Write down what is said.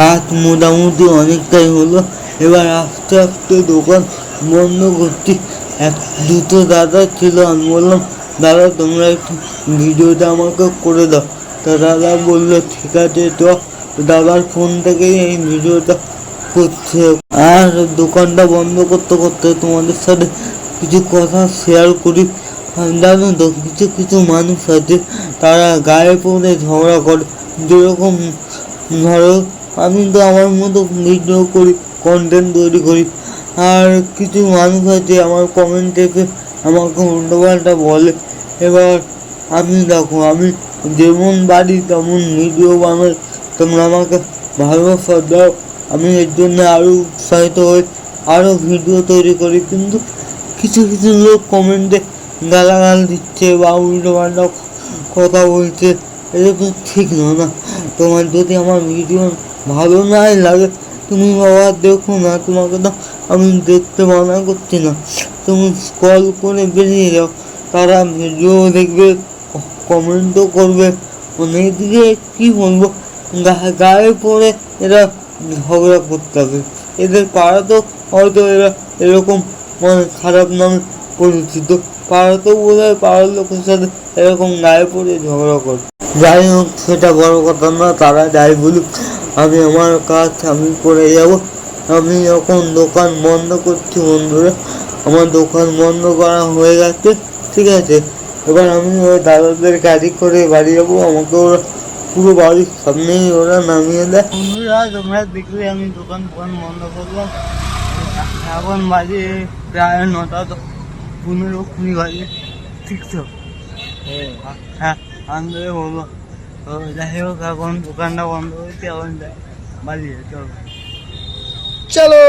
রাত মোটামুটি অনেকটাই হলো, এবার আস্তে আস্তে দোকান বন্ধ করছি। দুটো দাদা ছিল, আমি বললাম দাদা তোমরা একটু ভিডিওটা আমাকে করে দাও। তা দাদা বললো ঠিক আছে, তো দাদার ফোন থেকেই এই ভিডিওটা করছে। আর দোকানটা বন্ধ করতে করতে তোমাদের সাথে কিছু কথা শেয়ার করি। জানো তো কিছু কিছু মানুষ আছে তারা গায়ে পড়ে ঝগড়া করে। যেরকম ধরো আমি তো আমার মতো ভিডিও করি, কন্টেন্ট তৈরি করি, আর কিছু মানুষ আছে আমার কমেন্ট থেকে আমাকে উল্টোপাল্টা বলে। এবার আমি দেখো আমি যেমন বাড়ি তেমন ভিডিও বানাই, তোমরা আমাকে ভালোবাসা দাও, আমি এর জন্য আরও উৎসাহিত হই, আরও ভিডিও তৈরি করি। কিন্তু কিছু কিছু লোক কমেন্টে গালাগাল দিচ্ছে বা উল্টোপাল্টা কথা বলছে, এটা তো ঠিক নয় না। তোমার যদি আমার ভিডিও ভালো নাই লাগে তুমি বাবা দেখো না, তোমাকে তো আমি দেখতে মানা করছি না, তুমি স্ক্রল করে বেরিয়ে যাও। তারা ভিডিও দেখবে, কমেন্টও করবে, অনেকদিকে কী বলবো, গায়ে পড়ে এরা ঝগড়া করতে হবে। এদের পাড়াতেও হয়তো এরা এরকম মানে খারাপ নামে পরিচিত, পাড়াতেও বোধ হয় পাড়ার লোকের সাথে এরকম গায়ে পড়ে ঝগড়া করে। যাই হোক সেটা বড় কথা না, তারা যাই বলুক, আমি আমার কাজ আমি করে যাব। আমি এখন দোকান বন্ধ করছি বন্ধুরা, আমার দোকান বন্ধ করা হয়ে গেছে, ঠিক আছে। এবার আমি ওই দাদাদের গাড়ি করে বাড়ি যাবো, আমাকে ওরা পুরো বাড়ির সামনেই ওরা নামিয়ে দেয়। বন্ধুরা তোমরা দেখলে আমি দোকান বন্ধ করলাম, এখন বাজে প্রায় 9:15 বাজে, ঠিক তো? হ্যাঁ আন্দোলন হলো। তো যাই হোক এখন দোকানটা বন্ধ হয়েছে, এখন বাড়ি চলো।